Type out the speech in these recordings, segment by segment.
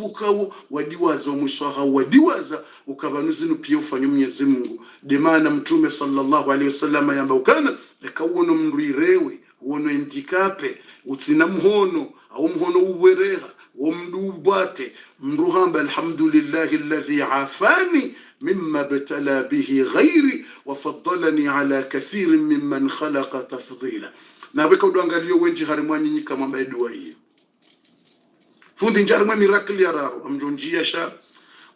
ukawo wadiwaza umwiswaha wadiwaza ukabanuzinu pia ufanye Mwenyezi Mungu demana mtume sallallahu alaihi wasallam yamba ukana ekawuno mrirewe wono indikape utsina mhono au mhono uwereha womdubate mruhamba alhamdulillahi alladhi afani mimma batala bihi ghairi wa faddalani ala kathirin mimman khalaqa tafdhila. Na weka udangalio wenji harimwanyi nyika mwamba edua hii fundi njarimwa miracle ya raro amjonjia sha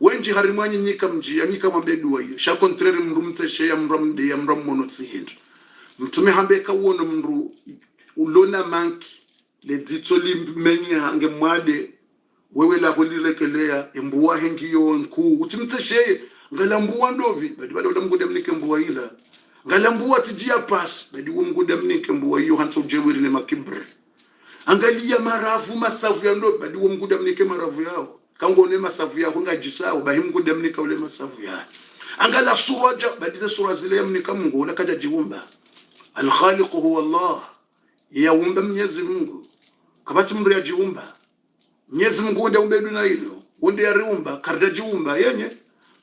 wenji harimwanyi nyika mjia nyika mwamba edua hii sha kontrere mrumte sheya mramde ya mramono tsihindu mtume hambeka uono mru ulona manki le ditoli menye hange mwade wewe la kulirekelea embuwa hengiyo nku utimtesheye ngalambuwa ndovi badi bado mgude mnike mbuwa ila ngalambuwa tijia pas badi mgude mnike mbuwa hiyo hanso jewiri ne makibri angalia marafu masafu ya ndovi badi mgude mnike marafu yao kangone masafu yao ngajisao badi mgude mnike ule masafu yao angala suraja badi ze sura zile mnika Mungu unakaja jiumba al-khaliq huwa Allah yaumba Mwenyezi Mungu kabati mri ajiumba Mwenyezi Mungu ndio umbe dunia hilo ndio ariumba karda jiumba yenye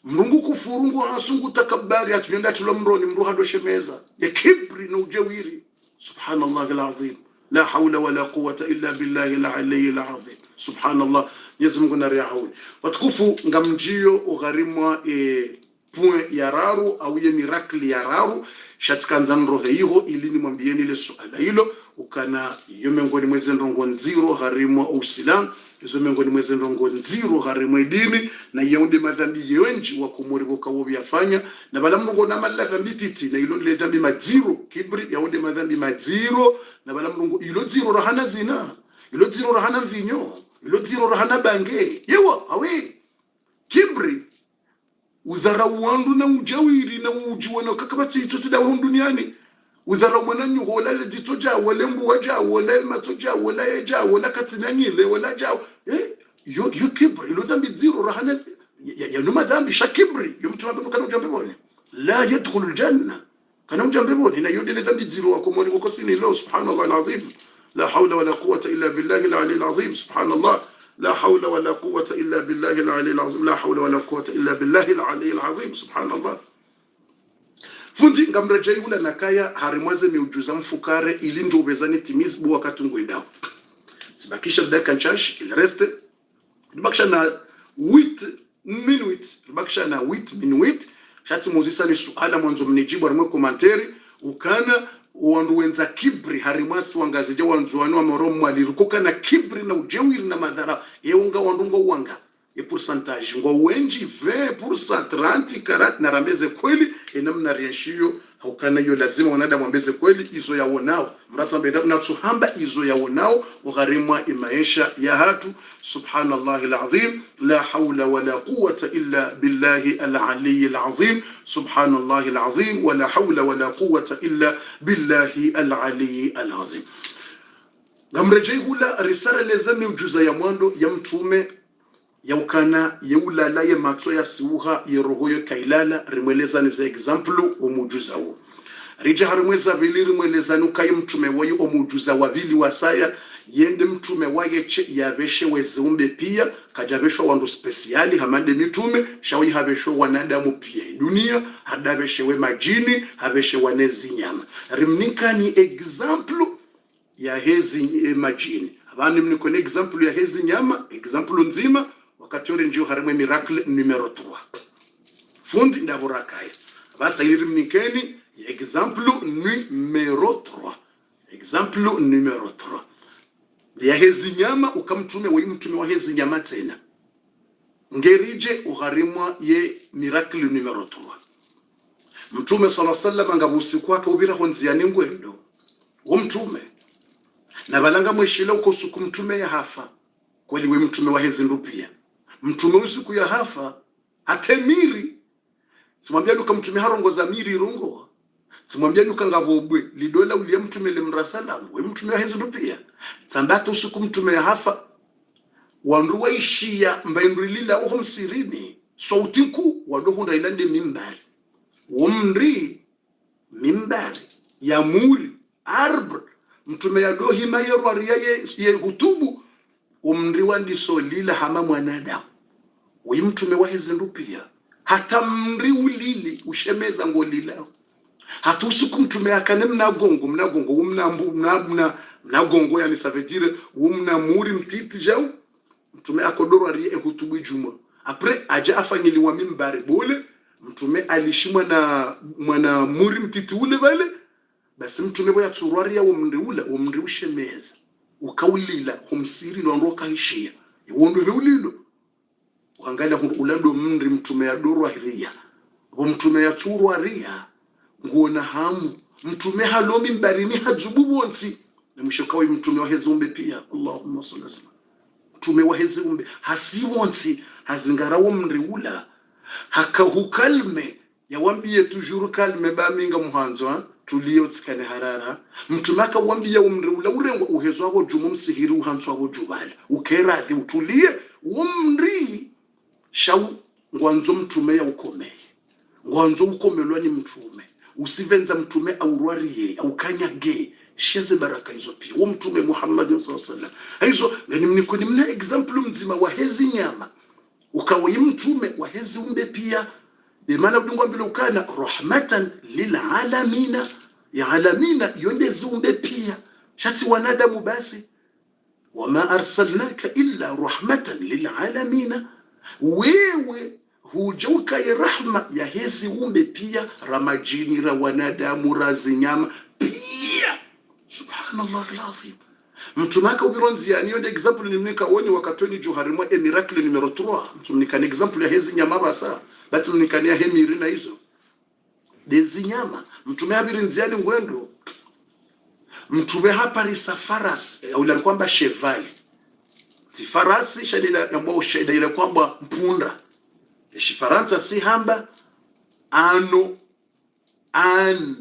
Mungu kufurungu asungu takabari atuyenda tulomroni mru hado shemeza ya kibri na ujawiri subhanallah alazim la hawla wala quwwata illa billahi al-aliyyil azim subhanallah Mwenyezi Mungu nariahauni watukufu ngamjio ugharimwa point ya raru au ye miracle ya raru shatikanza nrohe hiyo ili nimwambieni ile swala hilo ukana iyo mengoni mweze ndongo nziro harimwa usilam izo mengoni mweze ndongo nziro harimwa dini na yaunde madhambi yenji wa kumuribuka wo byafanya na bala mrungo na mala dhambi titi na ilo le dhambi maziro kibri yaunde madhambi maziro na bala mrungo ilo ziro rahana zina ilo ziro rahana vinyo ilo ziro rahana bange yewa awe kibri udharau wandu na ujawiri na ujiwana kakabati tutida wandu duniani udharau mwananyu wala leditoja wala mbuwaja wala matoja wala yeja wala katinanyile wala jao yo kibri ilo dhambi ziro rahana ya numa dhambi shakibri yo mtu ambaye kana ujambe bone la yadkhulu aljanna kana ujambe bone na yodi le dhambi ziro akomoni ukosini lo subhanallah alazim la hawla wala quwwata illa billahi al-ali al-azim subhanallah لا حول ولا قوة إلا بالله العلي العظيم لا حول ولا قوة إلا بالله العلي العظيم سبحان الله. Fundi ngamrejea yule nakaya harimwaze miujuza mfukare ili ndio ubezani timizbu wakati ngwendao sibakisha dakika chache ile reste bakisha na 8 minutes bakisha na 8 minutes shati muzisa ni suala mwanzo mnijibu arimwe komanteri ukana wandu wenza kibri harimwasi wangazije wanzuano wa moromo alirukuka na kibri na ujewiri na madhara yeunga wandunga uwanga e pourcentage ngo wenji 20% 30 40 na rambeze kweli enamna riashio haukana yo lazima wanadamu ambeze kweli izo yaonao mratambenda na tuhamba izo yaonao ugharimwa imaisha ya hatu subhanallahi alazim la hawla wala quwwata illa billahi al-ali al-azim subhanallahi alazim wala hawla wala quwwata illa billahi al-ali al-azim. Ngamrejei hula risala lezami ujuza ya mwando ya mtume ya ukana yeulala ye matso ya siuha ye roho yo kailala rimweleza ni za example omujuza wo rija harimweza vili rimweleza nukaye mtume wayo omujuza wabili wasaya yende mtume wayeche yabeshe wezeumbe pia kajabeshwa wandu speciali hamande mitume shawi habeshwa wanadamu pia dunia hadabeshe we majini habeshe wanezi nyama rimnika ni example ya hezi majini abani mniko ni example ya hezi nyama example nzima wakati ule ndio harimwe miracle numero 3 fundi ndaborakaya basa ili mnikeni example numero 3 example numero 3 ya hezi nyama ukamtume wa mtume wa hezi nyama tena ngerije uharimwa ye miracle numero 3 mtume sallallahu alaihi wasallam ngabusi kwake ubira honziani ngwendo wo mtume na balanga mweshila uko suku mtume ya hafa kweli we mtume wa hezi ndupia mtume usiku ya hafa hatemiri simwambia nuka mtume harongoza miri rungo simwambia nuka ngabobwe lidola uliye mtume le mrasala we mtume wa hezi ndupia tsambata usiku mtume ya hafa wanruwa ishia mbaindrilila uho msirini sautinku wadohunda ilande mimbari umri mimbari ya muri arbr mtume ya dohi mayeru ariya ye hutubu umri wandiso lila hama mwanadamu uyi mtume wahezi ndupia hata mri ulili ushemeza ngolilao hata usiku mtume akane mnagongo mnagongo yani ça veut dire umna muri mtiti jao mtume akodoro ari ekutubu juma après aja afanyiliwa mimbari bole mtume alishimwa na mwana muri mtiti ule vale basi mtume boya tsurwari ya umri ushemeza ukaulila humsiri ndo ndoka ishia yondo beulilo uangalia ulando mri mtume ya doro ahiria bo mtume ya tsurwari nguona hamu mtume halomi mbarini hajubu bonsi na mshokawi mtume wa hezumbe pia Allahumma salli alaihi mtume wa hezumbe hasibonsi hazingarawo mriula hakahukalme yawambie toujours kalme baminga muhanzo tuliyo tsikane harara mtume akawambia umriula urengwa uhezo wako jumu msihiri uhanzo wako jubala ukeradi utulie umri shau ngwanzo mtume ya ukomeye ngwanzo ukomelwa ni mtume usivenza mtume aurwariye au kanyage sheze baraka hizo pia wa mtume Muhammad sallallahu alaihi wasallam hizo ni mna example mzima wa hezi nyama ukawa mtume wa hezi umbe pia de maana udungwa bila ukana rahmatan lil alamina ya alamina yonde zumbe pia shati wanadamu basi wama arsalnaka illa rahmatan lil alamina wewe hujauka ya rahma ya hezi umbe pia ramajini ra wanadamu razinyama pia subhanallah alazim mtumaka ubironziani yonde example nimnika woni wakatoni juharimwa miracle numero 3 mtumnika example ya hezi nyama basa bati mnikania hemiri na hizo dezi nyama mtume abirinziani ngwendo mtume hapa risa faras ule kwamba chevali ti farasi shadila na mbao shadila kwamba mpunda Shifaransa si hamba ano an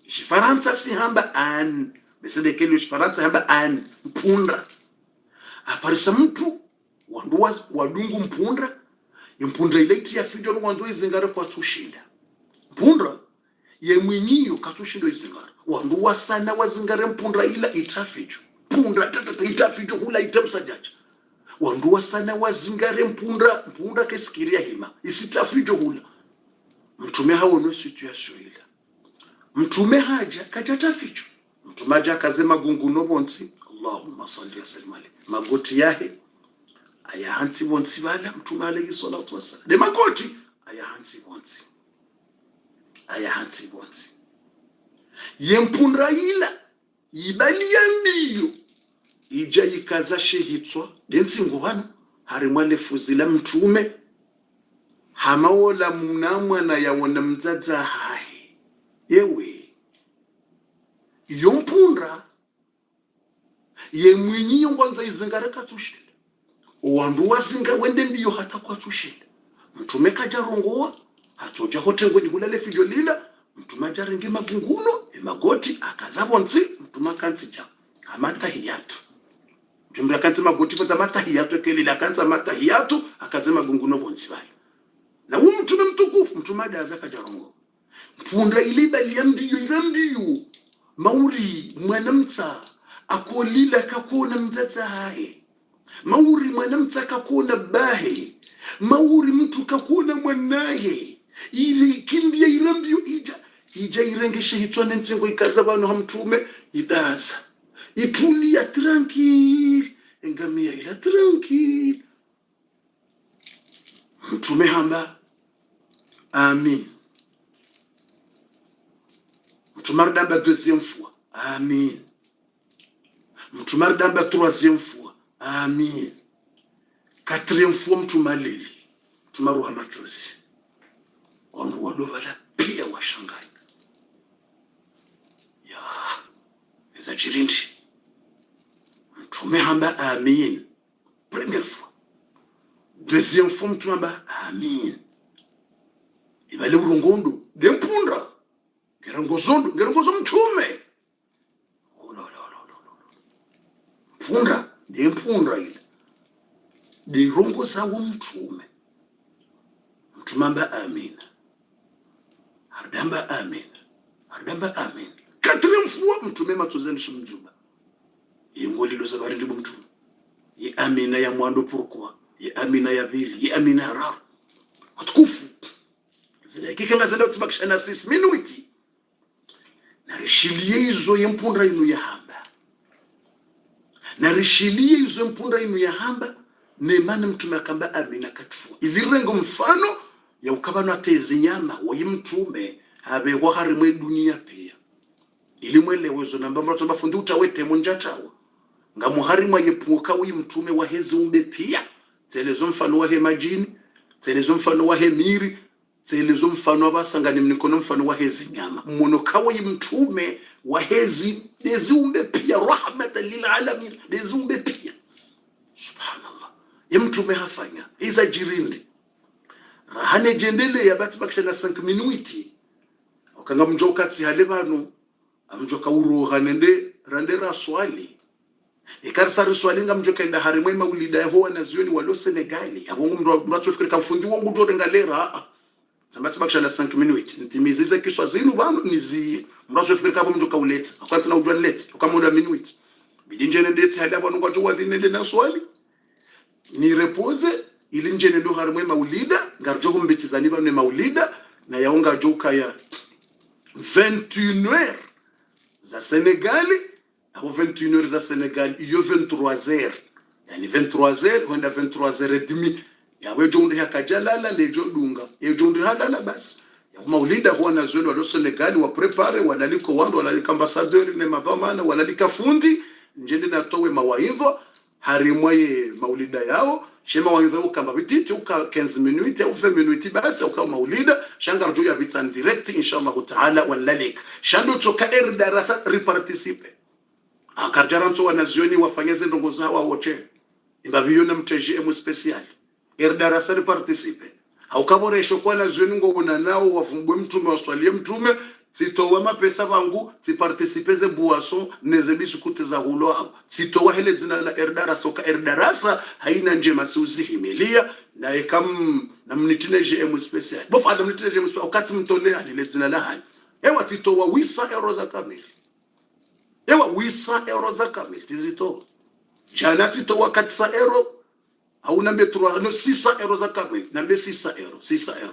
Shifaransa si hamba an besede kele Shifaransa hamba an mpunda aparisa mtu wanduwa wadungu mpunda mpunda ile ya fijo wanzo izingara kwa tushinda mpunda ye mwinyiyo katushindo izingara wanduwa sana wazingara mpunda ila itafijo mpunda tata itafijo hula itamsajaja wanduwa sana wazingare mpunda kesikiria hima isitafijo hula mtume hawono situation ile mtume haja kajatafijo mtume haja kazema gunguno bonsi Allahumma salli wa sallim alayhi magoti yahe aya hansi bonsi bala mtume alayhi salatu wasallam de magoti aya hansi bonsi yempunda ila ibali yandiyo ija ikaza shehitswa densi ngubana harimwa lefuzila mtume hamawola mnamwa na yawona mzaza hai yewe yompunda ye mwinyi ngwanza izingara katushile wandu wazinga wende ndiyo hata kwa tushile mtume kajarongoa hatoja hotengwe ni hulale fijo lila mtume ajaringi magunguno emagoti akazabonsi mtume kansi ja amata hiyatu Jumla kanza magoti fa matahiyatu kelila kanza matahiyatu akazema gunguno bonzi bali na mtume mtukufu mtume adaza kajarongo mpunda ilibali yandiyo mauri mwanamta akolila kakona mtata hai mauri mwanamta kakona bahe mauri mtu kakona mwanaye ili kimbia irambiyo ija irengeshe hitwane nsengo ikaza bano hamtume idaza itulia tranquille engamia ila tranquille mtume hamba amin mtume damba deuxième fois amin mtume damba troisième fois amin quatrième fois mtume lili mtume roha machozi wangu wadovala pia washangai ya eza jirindi mtume hamba amin première fois deuxième fois mtume hamba amin ibale urungondo dempunda ngerongozo mtume punda dempunda ile dirongo sawo mtume hamba amin hardamba amin quatrième fois mtume matuzeni sumjuba yengolilo sabari ndibo mtume ye amina ya mwando pourquoi, ye amina ya bili, ye amina ya raru. Watukufu zile kikanga zenda kutubakisha na 6 minuti na rishilie hizo yempunda inu ya hamba, na rishilie hizo yempunda inu ya hamba nemana mtume akamba amina katifu ilirengo mfano ya ukabano atezi nyama wa mtume habe wahari mwe dunia pia ili mwelewezo namba mrato mafundi utawete monjatawa nga muhari mwa yepuka wa mtume wa hezi umbe pia telezo mfano wa he majini, telezo mfano wa he miri, telezo mfano wa basangani mnikono mfano wa hezi nyama mwono kawa mtume wa hezi umbe pia rahmatan lil alamin umbe pia. Subhanallah, ya mtume hafanya iza jirindi rahane jendele ya bati bakisha na 5 minuti wakanga mjoka tsi hale bano amjoka uroha nende randera swali ikarsa swali nga mjoka enda harimwe maulida ya hoa na zioni walo Senegali abongo mratu fikiri kafundi wangu jore ngalera tambati bakisha na 5 minuti ntimize za kiswa zinu bano nizi mratu fikiri kabo mjoka uleta akwanza na udwa leta ukamoda minuti bidinje nende tsi hale bano kwa jowa nende na swali ni repose ili njene ndo harimwe maulida ngarjo kumbitizani bano maulida na yaonga joka ya 21h za Senegali au 21h za Senegali iyo 23h yani 23h kwenda 23h30 yawe jonde hakajalala lejo dunga iyo jonde halala basi ya maulida huwa na zweni wa Senegali wa prepare walaliko wandu walalika ambassadeur ne mavamana walalika fundi njende natowe mawaidho harimwaye maulida yao shema waidho kamba bititi uka 15 minutes au 20 minutes basi uka maulida shanga rjo ya bitan direct inshallah taala walalik shando toka darasa reparticipe akarjaranto wanazioni wafanyeze ndongo zao wote imbabiyo na mteje mu special darasa reparticipe au kaboresho kwa nazioni ngobona nao wafumbwe mtume waswalie mtume sitowa mapesa vangu siparticipeze boisson neze bisukute za hulo sitowa hele zina la darasa uka darasa haina njema siuzihimilia na ekam na mnitine GM special bof adam mnitine GM special wakati mtolea ile zina la hai ewa sitowa €8 za kamili ewa €8 za kamili tizito jana sitowa €4 au nambe 6 za kamili nambe 6 €.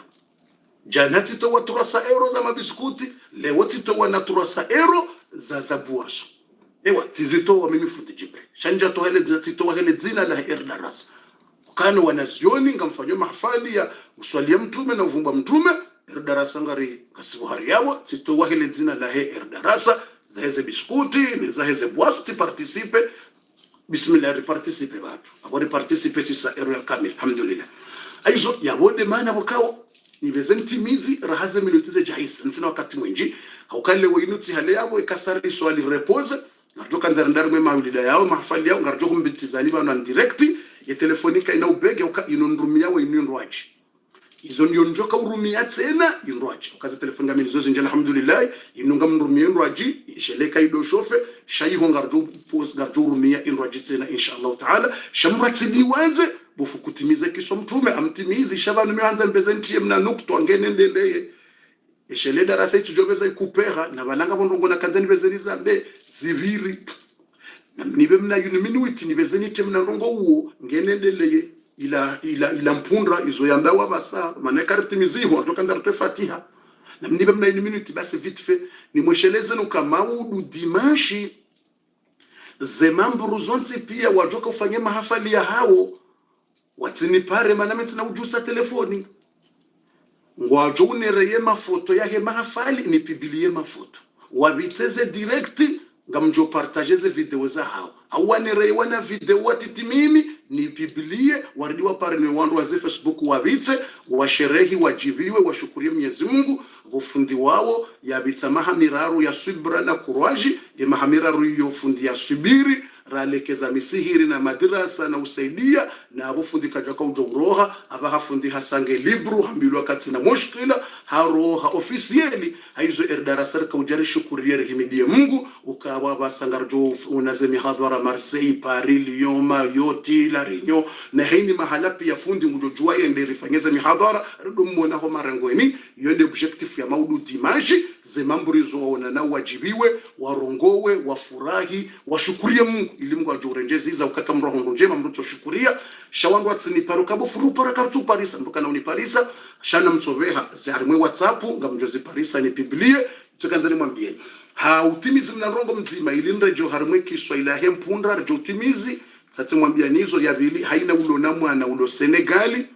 Jana titowa €3 za mabiskuti, leo titowa na €3 za buasho. Ewa tizitowa mimi fundi jibre. Shanja to hele titowa hele zina la darasa. Ukano wanazioni ngamfanyo mahafali ya uswalia mtume na uvumba mtume darasa ngari kasibuhari yao titowa hele zina la darasa za heze biskuti ni za heze buasho tiparticipe. Bismillah participe watu. Abo participe €6 ya kamili. Alhamdulillah. Aizo ya wode maana wakao nibeze ntimizi rahaze minutize jahisa nsina wakati mwinji haukale wainuti hale yabo ikasari swali repose ngarjoka nzarandari mwe maulida yao mahafali yao ngarjoko mbitizani bano en direct ya telefonika ina ubege inondrumia wa inunrwaji izo njonjoka urumia tena inrwaji ukaza telefoni ngamini zozi njala alhamdulillah inunga mrumia inrwaji isheleka ido shofe shayiho ngarjo post ngarjo urumia inrwaji tena inshallah taala shamratili wanze bofu kutimiza kiswa mtume amtimizi shabanu mianza mbezenti mna nukto ngenendeleye eshele darasa itujobeza ikupera na balanga bondongo na kanzani bezeliza mbe ziviri nibe mna minuti nibezeni temna ndongo uo ngenendeleye ila mpundra izo yamba wabasa manekartimizi ho tokanda rute fatiha na nibe mna minuti basi vite fait ni mwesheleze no kamaudu dimanche zemamburu zonti pia wajoka ufanye mahafali ya hao watini pare manameti na ujusa telefoni ngwajo unereye mafoto yahe mahafali ni pibilie mafoto wabiteze direct ngamjo partajeze video za hao au wanereye wana video watitimimi ni pibilie waridiwa pare ni wandu wa Facebook wabitse washerehi wajibiwe washukurie Mwenyezi Mungu ufundi wao yabitsa mahamiraru ya subra na kuraji ya mahamiraru yo fundi ya subiri ralekeza misihiri na madrasa na usaidia na abufundi kajaka ujoroha abahafundi hasange libru hambilwa kati na mushkila haroha ofisieli haizo darasa ka ujari shukuriere himidie Mungu ukawa basangarjo unazemi hadhara Marseille Paris Lyon Mayotte La Réunion na haini mahala pia fundi ngujojua yende rifanyeza mihadhara rumona ho marangweni yende objectif ya maudu dimanche zemamburizo waona na wajibiwe warongowe wafurahi washukurie Mungu ili Mungu ajurenjeziza ukaka mroho njema mruto shukuria shawandu atsini paruka bufuru paraka tu parisa ndukana uniparisa shana mtsoveha zarimwe WhatsApp ngamjozi parisa ni biblie tsokanzani mwambie ha utimizi mnarongo mzima ili nrejo harimwe Kiswahili hempunda rejo utimizi tsatse mwambia nizo ya bili haina ulona mwana ulo Senegali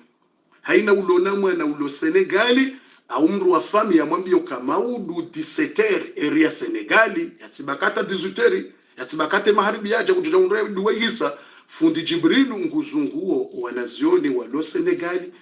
haina ulona mwana ulo Senegali au mru wa fami ya mwambia ukamaudu 17h area Senegali yatibakata 18h yatibakate maharibi yaje kujuja unre duwegisa fundi Jibrilu nguzunguo wanazioni walo Senegali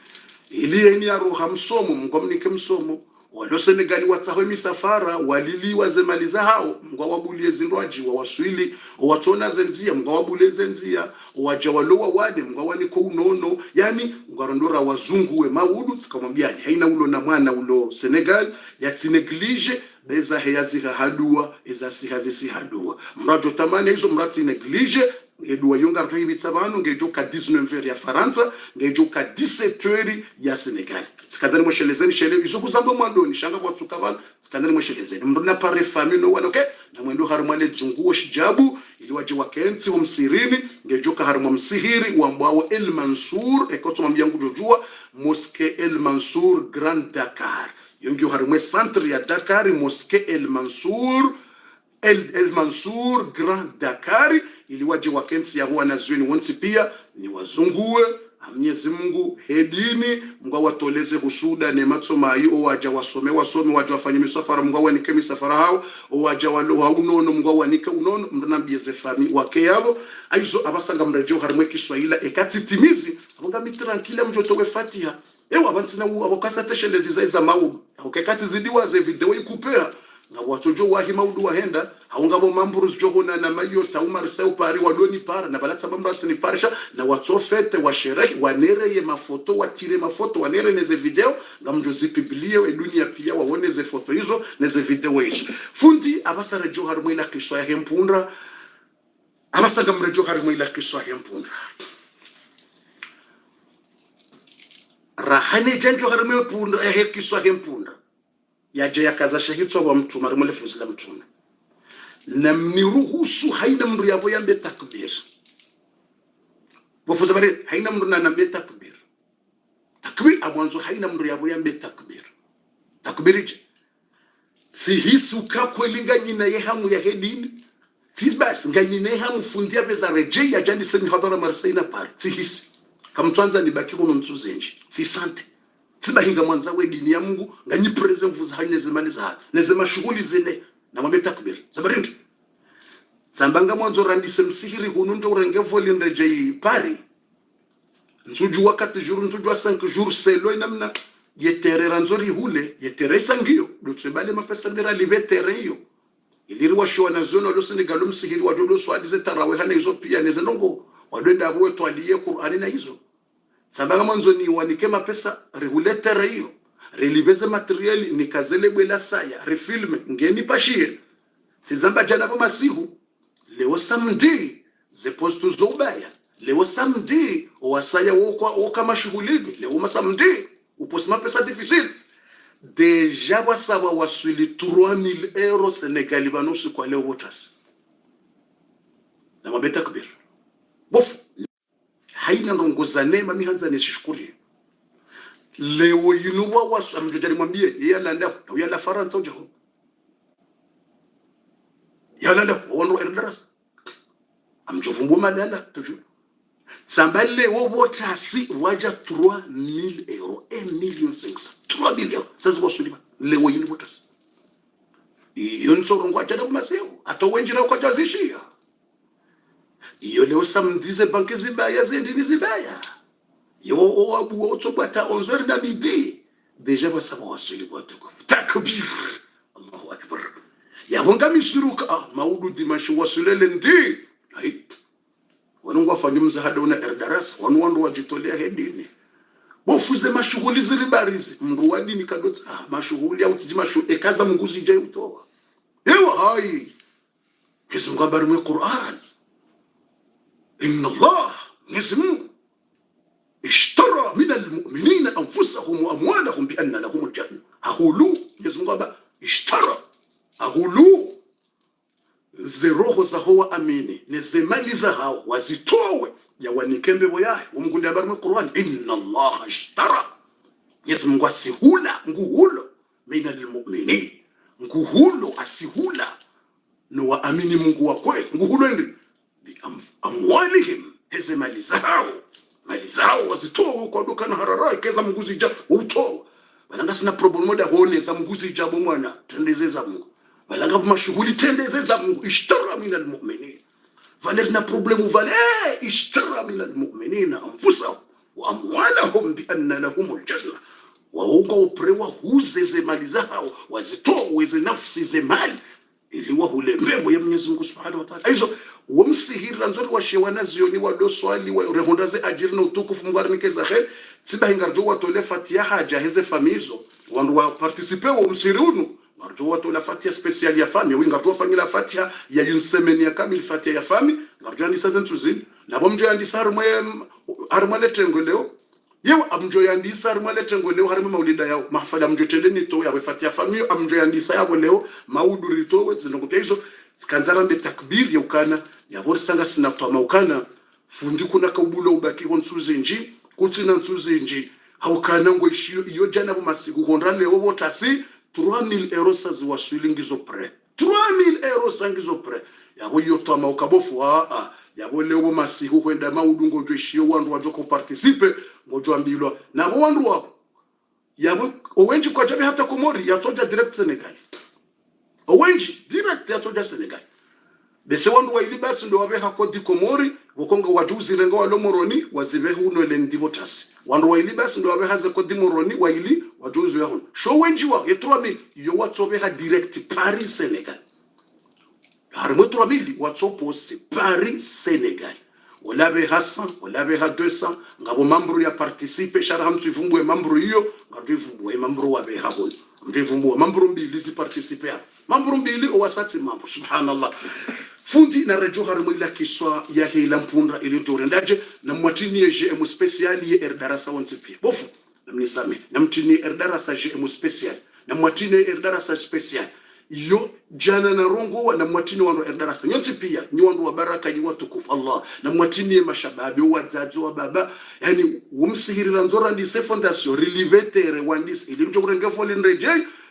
ili eni ya roha msomo mngomnike msomo walo Senegali watahwe misafara walili wazemaliza hao mngwa wabulie zindwaji wa waswili watona zenzia mngwa wabule zenzia waja walowa wade mngwa waniko unono yani ngwarondora wazungu we maudu tsikamwambiani haina ulo na mwana ulo Senegal yatineglige beza heyaziha hadua ezasihazi hadua mrajo tamane hizo mrati neglige ngedua yonga rwibitsa banu ngejoka 19h ya Faransa ngejoka 17h ya Senegal tsikazani mweshelezeni shele izo kuzamba mwandoni shanga kwatsuka banu tsikazani mweshelezeni mndona pare family no wana okay na mwendo harumale dzunguo shijabu ili waje wakenti umsirini ngejoka harumwa msihiri wa mbwao El Mansour ekotoma mbiangu jojua Mosquée El Mansour Grand Dakar yongi harumwe centre ya Dakar Mosquée El Mansour El Mansour Grand Dakar ili waje wakenti ya huwa nazioni wansi pia ni wazungue Mwenyezi Mungu hedini mngwa watoleze husuda ne matsoma ayo waja wasome waja wafanye misafara mngwa wanike misafara hao waja walo haunono mngwa wanike unono mnambieze fami wake yabo aizo abasanga mrejo harimwe Kiswahili ekati timizi abonga mitranquila mjoto we Fatiha ewa abantsina abokasa teshelezi za mawu okekati zidiwa ze video ikupea na watojo wahi maudu wahenda haungabo mamburus johona na mayo taumar seu pari wadoni para na balata mambrats ni parisha na watofete wa sherehe wanereye mafoto watire mafoto wanere neze video ngamjozi biblia e dunia pia waone ze foto hizo neze video hizo fundi abasara johar mwila Kiswahili mpunda abasanga mrejo har mwila Kiswahili mpunda rahane janjo har mwila mpunda Kiswahili mpunda yaje yakaza shahitwa wa mtu marimole fuzila mtume na mniruhusu haina mndu yabo yambe takbir wafuza bari haina mndu na nambe takbir amwanzo haina mndu yabo yambe takbirije si hisu ka kwelinga nyina yehamu ya hedini tibas nganyine hamu fundia beza reje ya jani semi hadara marsaina par tihisi kamtwanza ni baki kuno mtuzenji si sante tibahinga mwanza we dini ya Mungu nganyipreze mvuza hanyine zemani za nezema shughuli zene na mwambie takbir sabarindi sambanga mwanzo randise msihiri hununjo urengevo linreje pari nsuju wakati juru nsuju wa 5 jours selo inamna yeterera nzori hule yeteresa ngio dotsebale mapesa ndera livetere hiyo iliri washwa na zona lo Senegal msihiri wa dodo swadize tarawe hana hizo pia neze ndongo wadenda abo twaliye Qur'ani na hizo sambanga mwanzo ni wanike mapesa reguletere hiyo relibeze materiali ni kazele bwela saya refilme ngeni pashie tizamba jana kwa masihu leo samedi ze postu zobaya leo samedi wasaya woka mashughulini leo masamedi uposima pesa difficile deja wasaba wasuli 3000 euros Senegali banosu kwa leo wotas na mabeta kubir bofu haina ndongoza nema mihanza nishukuri leo yinuwa wasu amjojari mwambie yala Faransa ujaho yala wano erdaras amjovumbu malala toujours sambale wotasi waja 3000 euros 1,500,000 3,000 euros sasa wasulima leo yinuwa watasi yonso ngwa jada kumaseo atowenjira kwa jazishia iyo leo samdize banke zibaya zendini zibaya yo oabu otsobata 11h na midi deja basaba wasuli botukufu takbir Allahu akbar ya bonga misuruka maudu dimashi wasulele ndi ai wanungwa fanyumza hada una erdaras wanwandu wajitolea hedini bofuze mashughuli zilibarizi mndu wadini kadota mashughuli au tijimashu ekaza munguzi je utoa ewa hai hizo ngabari mu Qur'an inna Allah nismu ishtara min almu'minina anfusahum wa amwalahum bi anna lahum aljanna ahulu yezungaba ishtara ahulu zero hoza hoa amini nezemaliza hao wazitowe ya wanikembe boyahe umgundi habari mu Qur'an inna Allah ashtara Mwenyezi Mungu asihula nguhulo mina lilmu'minin nguhulo asihula no waamini Mungu wa kweli nguhulo ndi bi amwalihim heze mali zao wazitowe kwa duka na harara ikeza mguzi ja utowe balanga sina problem moda hone za mguzi jabo mwana tendezeza Mungu balanga mashughuli tendezeza Mungu ishtara mina almu'minin vale na problemu vale ishtara mina almu'minin anfusahum wa amwalahum bi anna lahumul janna waunga uprewa huzeze mali zao wazitowe ze nafsi ze mali ili wahule mbebo ya Mwenyezi Mungu Subhanahu wa Ta'ala hizo wamsihira nzori wa shewana zioni wa doswali wa rehondaze ajiri na utukufu mgarnike za khair tiba ingarjo watole fatia haja heze famizo wandu wa participe wa msirunu ngarjo watole fatia special ya fami wingarjo famila fatia ya yinsemeni ya kamil fatia ya fami ngarjo andi sazen tuzini nabo mjo andi sarmwe armale tengoleo yewe amjo yandi sarmale tengoleo harima maulida yao mahfala mjo tendeni to ya fatia fami amjo yandi sayago leo mauduri to zinokopia hizo sikanzara mbe takbir ya ukana ya borisanga sinatwa ukana fundi kuna kaubulo ubaki konsuze nji kutina nsuze nji haukana ngo ishiyo iyo jana bo masiku konrale obo tasi 3000 euros ziwasulingizo pre 3000 euros sangizo pre yabo yotwa maukabofu yabo leo masiku kwenda maudungo jweshiyo wandu wajoko participe ngojo ambilwa na wandu wapo yabo owenji kwa jabe hata Komori yatoja direct Senegal owenji direct yatoja Senegal bese wandu wa ilibasi ndo wabeha kodi Komori wakonga wajuzi renga wa lomoroni wazibe huno lendivotasi wandu wa ilibasi ndo wabeha za kodi moroni wa ili wajuzi wa huno show wenji wa yetuami yo watobeha direct Paris Senegal harimo 3000 watopose Paris Senegal wala be Hassan wala be 200 ngabo membro ya participe shara mtu ifumbwe membro hiyo ngabo ifumbwe membro wa be habon mtifumbwe membro mbili zi participe membro mbili owasati membro subhanallah fundi na rejo harimo ila kiswa ya hila mpunda ili torendaje na mwatini GM special ye erdarasa wontipi bofu namnisame na mtini erdarasa GM special na mwatini erdarasa special yo jana na rongo na mwatini wandu erdarasa nyonti pia ni wandu wa baraka ni watukufu Allah na mwatini mashababi wazazi wa baba yani umsihirira nzora ndi se fondation relivetere wandis ili mjokurenge foli nreje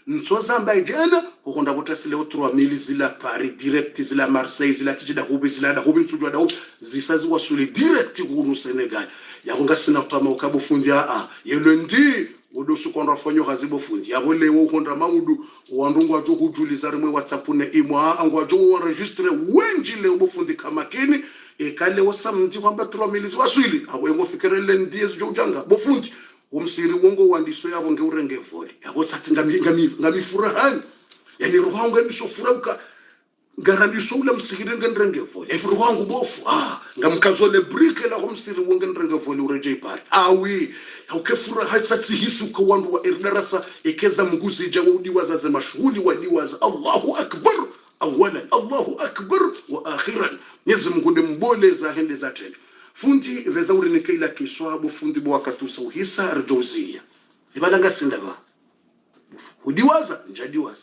ntoza mbaye jana kukonda botasile 3000 zila Paris direct zila Marseille zila tijida hubi zila da hubi ntujwa da hubi zisazi wasuli direct kunu Senegal yakonga sina kutama ukabo fundi yelo ndi wodosu konra fonyo hazibo fundi yabo lewo konra maudu wandungu ajo kujuliza rimwe WhatsApp ne imwa angu ajo enregistre wenji lewo bofundi kama kini kale wasamdi kwamba 3000 waswili abo yengo fikerele ndiye zojanga bofundi umsiri wongo wandiso yabo ngeurenge voli yabo tsathi ngamifurahani yani roho wangu ndisofurauka garandiso ula msiri ngendrenge voli efuru wangu bofu ngamkazole brike la umsiri wongo ngendrenge voli ureje pari awi haukefuraha satsi hisu kwa wandu wa erdarasa ekeza mguzi jawudi wazaze mashuhuli wadiwaza Allahu akbar awalan Allahu akbar wa akhiran Mwenyezi Mungu mbole za hende za tena fundi vezauri ni kaila kiswabu fundi bo wakatusa uhisa arjozia ibalanga sindaba hudiwaza njadiwaza